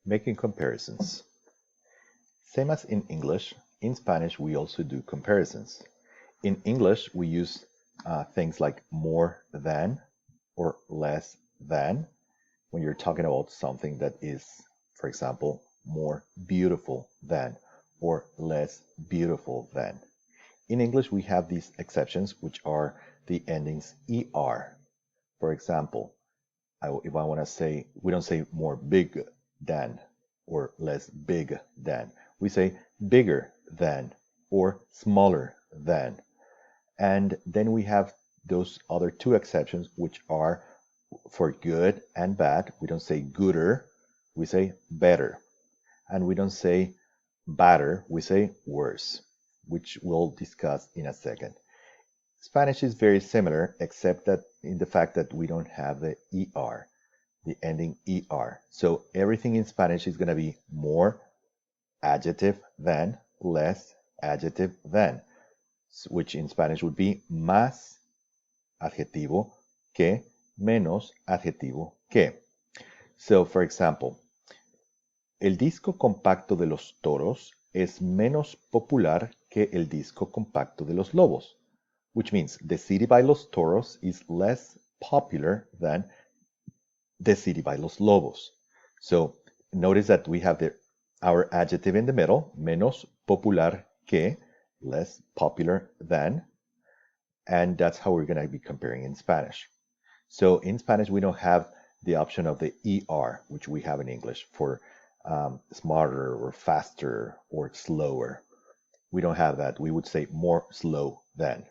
Making comparisons. Same as in English, in Spanish we also do comparisons. In English we use things like more than or less than when you're talking about something that is, for example, more beautiful than or less beautiful than. In English we have these exceptions which are the endings ER. For example, if I want to say, we don't say more big than or less big than. We say bigger than or smaller than. And then we have those other two exceptions, which are for good and bad. We don't say gooder, we say better. And we don't say badder, we say worse, which we'll discuss in a second. Spanish is very similar, except that in the fact that we don't have the ER, the ending ER. So everything in Spanish is going to be more adjective than, less adjective than, which in Spanish would be más adjetivo que, menos adjetivo que. So, for example, el disco compacto de los toros es menos popular que el disco compacto de los lobos, which means the CD by Los Toros is less popular than the CD by Los Lobos. So notice that we have our adjective in the middle, menos popular que, less popular than, and that's how we're going to be comparing in Spanish. So in Spanish, we don't have the option of the ER, which we have in English for smarter or faster or slower. We don't have that. We would say more slow than.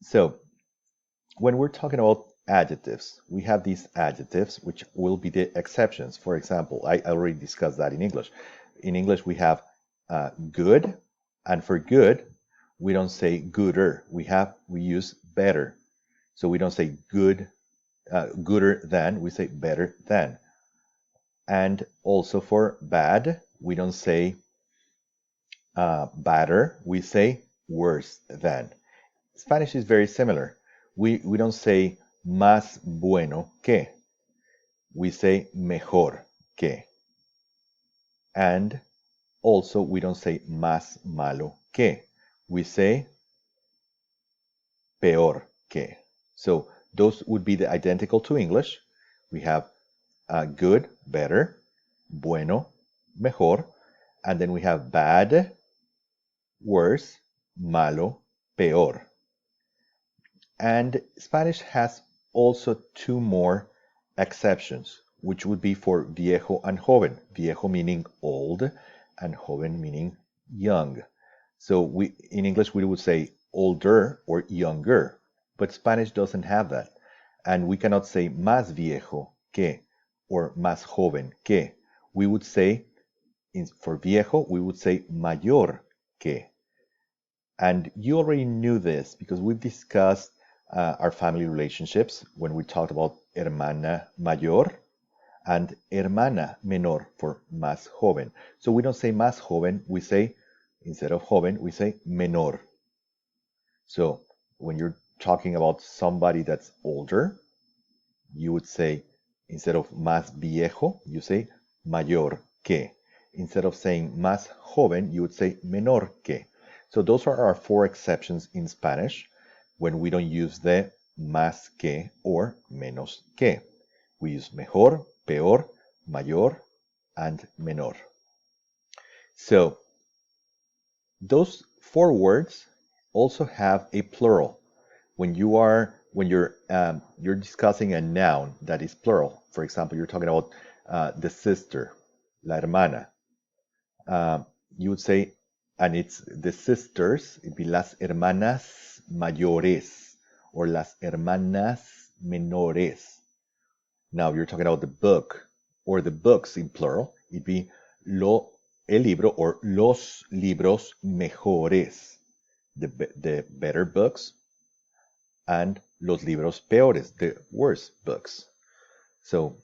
So when we're talking about adjectives, we have these adjectives which will be the exceptions. For example, I already discussed that in English. In English, we have good, and for good, we don't say gooder. We use better. So we don't say good, gooder than. We say better than. And also for bad, we don't say badder. We say worse than. Spanish is very similar. We don't say más bueno que. We say mejor que. And also we don't say más malo que. We say peor que. So those would be the identical to English. We have good, better, bueno, mejor, and then we have bad, worse, malo, peor. And Spanish has also two more exceptions, which would be for viejo and joven. Viejo meaning old, and joven meaning young. So in English we would say older or younger, but Spanish doesn't have that. And we cannot say más viejo que or más joven que. We would say, for viejo, we would say mayor que. And you already knew this because we've discussed our family relationships when we talked about hermana mayor and hermana menor for más joven. So we don't say más joven, we say, instead of joven, we say menor. So when you're talking about somebody that's older, you would say, instead of más viejo, you say mayor que. Instead of saying más joven, you would say menor que. So those are our four exceptions in Spanish when we don't use the más que or menos que. We use mejor, peor, mayor, and menor. So those four words also have a plural. When you're discussing a noun that is plural, for example, you're talking about the sister, la hermana, you would say, and it's the sisters, it'd be las hermanas mayores or las hermanas menores. Now you're talking about the book or the books in plural, it'd be el libro or los libros mejores, the better books, and los libros peores, the worst books. So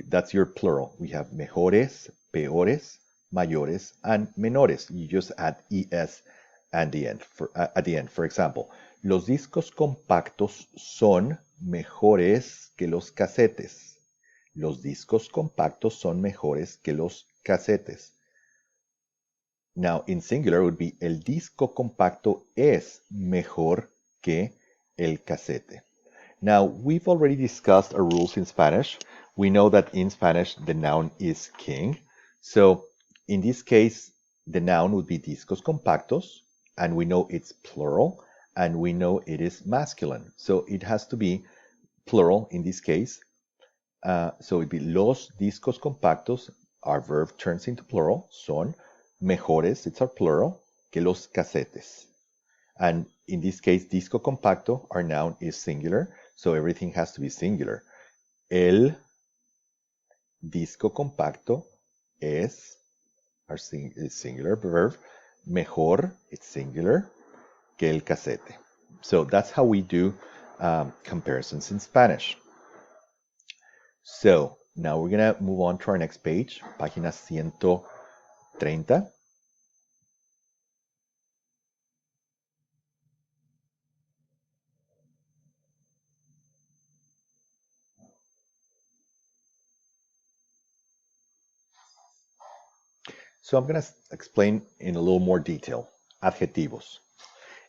that's your plural. We have mejores, peores, mayores, and menores. You just add es at the end. For example, los discos compactos son mejores que los casetes. Los discos compactos son mejores que los casetes. Now, in singular would be el disco compacto es mejor que el casete. Now, we've already discussed our rules in Spanish. We know that in Spanish the noun is king. So, in this case, the noun would be discos compactos, and we know it's plural, and we know it is masculine. So, it has to be plural in this case. So, it'd be los discos compactos, our verb turns into plural, son mejores, it's our plural, que los casetes. And in this case, disco compacto, our noun is singular, so everything has to be singular. El disco compacto es our singular verb. Mejor, it's singular, que el casete. So that's how we do comparisons in Spanish. So now we're going to move on to our next page, página 130. So I'm going to explain in a little more detail. Adjetivos.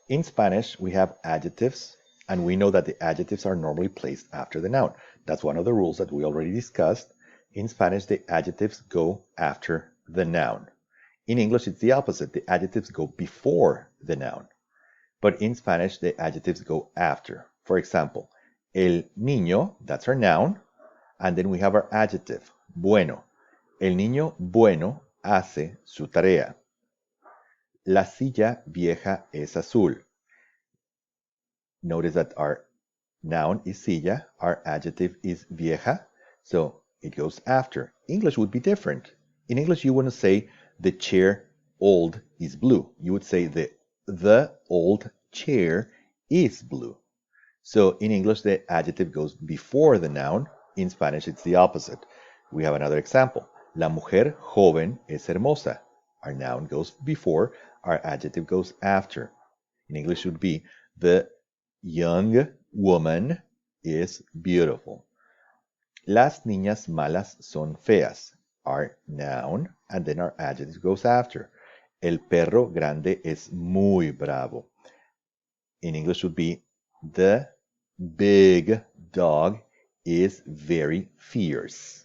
In Spanish, we have adjectives, and we know that the adjectives are normally placed after the noun. That's one of the rules that we already discussed. In Spanish, the adjectives go after the noun. In English, it's the opposite. The adjectives go before the noun. But in Spanish, the adjectives go after. For example, el niño, that's our noun, and then we have our adjective, bueno. El niño bueno hace su tarea. La silla vieja es azul. Notice that our noun is silla, our adjective is vieja, so it goes after. English would be different. In English, you wouldn't say the chair old is blue. You would say the old chair is blue. So in English, the adjective goes before the noun. In Spanish, it's the opposite. We have another example. La mujer joven es hermosa. Our noun goes before, our adjective goes after. In English, it would be the young woman is beautiful. Las niñas malas son feas. Our noun, and then our adjective goes after. El perro grande es muy bravo. In English, would be the big dog is very fierce.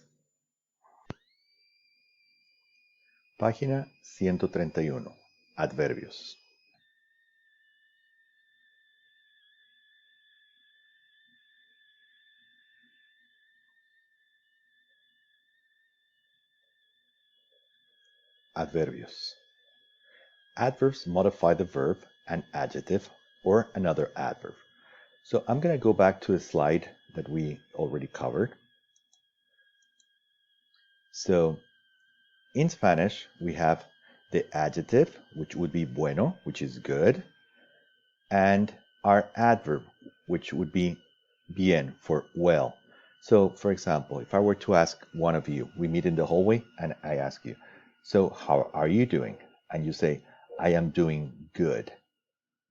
Página 131. Adverbios. Adverbios. Adverbs modify the verb, an adjective, or another adverb. So I'm going to go back to a slide that we already covered. So in Spanish, we have the adjective, which would be bueno, which is good, and our adverb, which would be bien, for well. So, for example, if I were to ask one of you, we meet in the hallway, and I ask you, so how are you doing? And you say, I am doing good.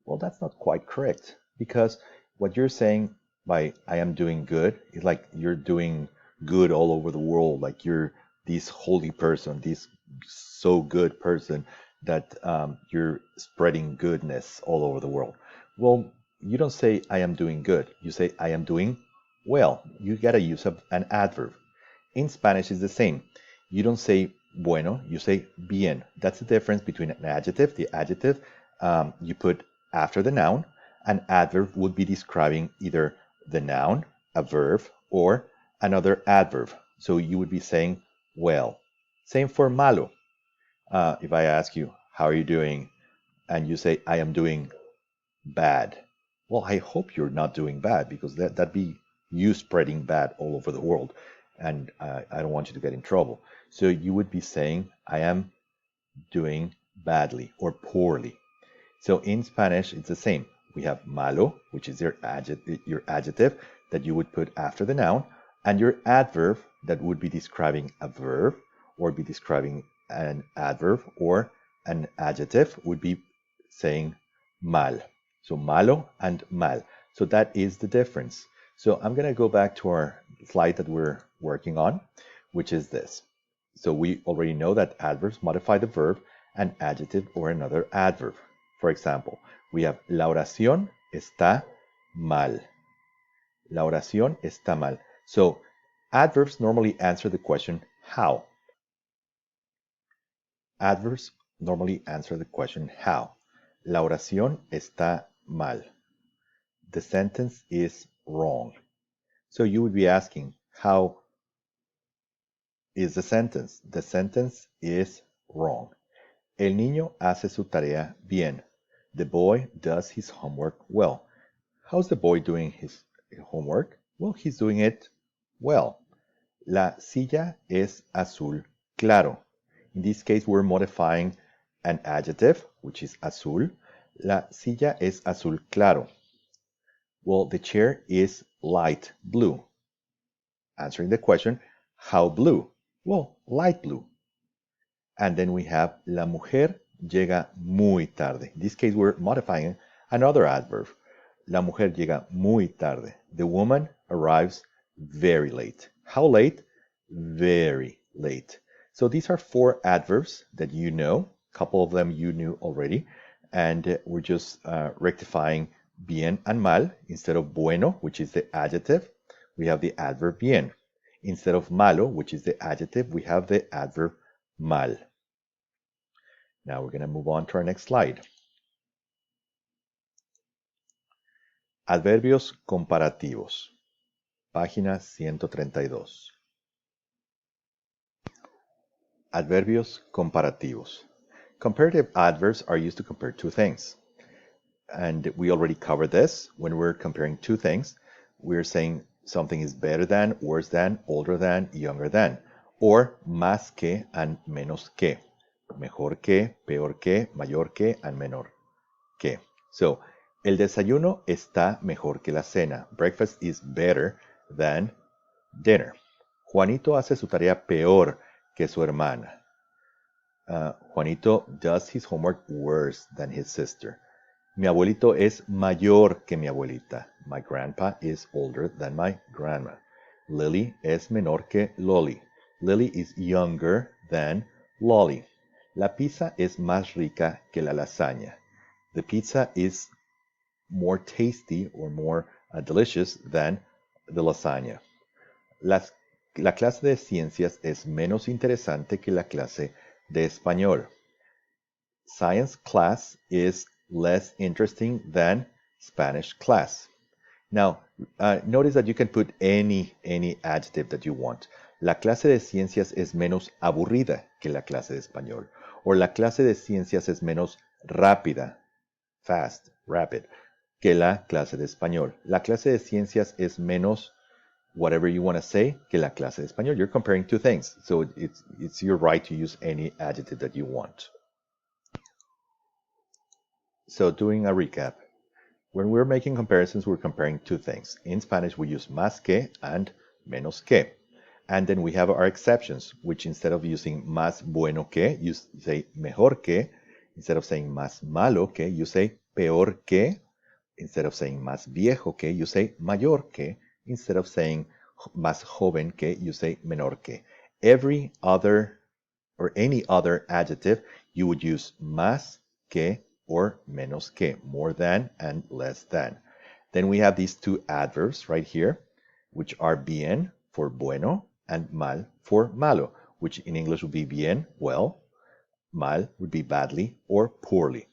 Well, that's not quite correct, because what you're saying by I am doing good is like you're doing good all over the world, like you're this holy person, this so good person that you're spreading goodness all over the world. Well, you don't say I am doing good. You say I am doing well. You gotta use an adverb. In Spanish, it's the same. You don't say bueno, you say bien. That's the difference between an adjective. The adjective you put after the noun. An adverb would be describing either the noun, a verb, or another adverb. So you would be saying well. Same for malo. If I ask you, how are you doing? And you say, I am doing bad. Well, I hope you're not doing bad, because that'd be you spreading bad all over the world. And I don't want you to get in trouble. So you would be saying, I am doing badly or poorly. So in Spanish, it's the same. We have malo, which is your adjective that you would put after the noun, and your adverb that would be describing a verb or be describing an adverb, or an adjective would be saying mal. So malo and mal. So that is the difference. So I'm going to go back to our slide that we're working on, which is this. So we already know that adverbs modify the verb, an adjective or another adverb. For example, we have la oración está mal. La oración está mal. So adverbs normally answer the question how. Adverbs normally answer the question how. La oración está mal. The sentence is wrong. So you would be asking, how is the sentence? The sentence is wrong. El niño hace su tarea bien. The boy does his homework well. How's the boy doing his homework? Well, he's doing it well. La silla es azul claro. In this case, we're modifying an adjective, which is azul. La silla es azul claro. Well, the chair is light blue. Answering the question, how blue? Well, light blue. And then we have la mujer llega muy tarde. In this case, we're modifying another adverb. La mujer llega muy tarde. The woman arrives very late. How late? Very late. So these are 4 adverbs that you know. A couple of them you knew already. And we're just rectifying bien and mal. Instead of bueno, which is the adjective, we have the adverb bien. Instead of malo, which is the adjective, we have the adverb mal. Now we're going to move on to our next slide. Adverbios comparativos. Página 132. Adverbios comparativos. Comparative adverbs are used to compare 2 things. And we already covered this. When we're comparing 2 things, we're saying something is better than, worse than, older than, younger than. Or más que and menos que. Mejor que, peor que, mayor que, and menor que. So, el desayuno está mejor que la cena. Breakfast is better than dinner. Juanito hace su tarea peor que su hermana. Juanito does his homework worse than his sister. Mi abuelito es mayor que mi abuelita. My grandpa is older than my grandma. Lily es menor que Lolly. Lily is younger than Lolly. La pizza es más rica que la lasaña. The pizza is more tasty or more delicious than the lasagna. La clase de ciencias es menos interesante que la clase de español. Science class is less interesting than Spanish class. Now, notice that you can put any adjective that you want. La clase de ciencias es menos aburrida que la clase de español. Or la clase de ciencias es menos rápida, fast, rapid, que la clase de español. La clase de ciencias es menos whatever you want to say que la clase de español. You're comparing 2 things, so it's your right to use any adjective that you want. So doing a recap. When we're making comparisons, we're comparing 2 things. In Spanish, we use más que and menos que. And then we have our exceptions, which instead of using más bueno que, you say mejor que. Instead of saying más malo que, you say peor que. Instead of saying más viejo que, you say mayor que. Instead of saying más joven que, you say menor que. Every other or any other adjective, you would use más que or menos que, more than and less than. Then we have these 2 adverbs right here, which are bien for bueno and mal for malo, which in English would be bien, well, mal would be badly or poorly.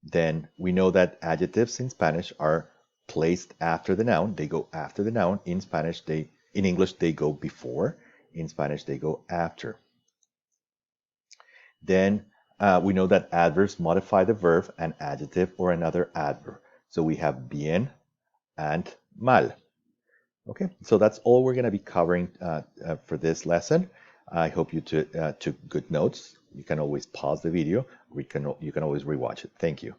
Then we know that adjectives in Spanish are placed after the noun. They go after the noun. In English, they go before. In Spanish, they go after. Then we know that adverbs modify the verb, an adjective, or another adverb. So we have bien and mal. Okay, so that's all we're going to be covering for this lesson. I hope you took good notes. You can always pause the video. You can always rewatch it. Thank you.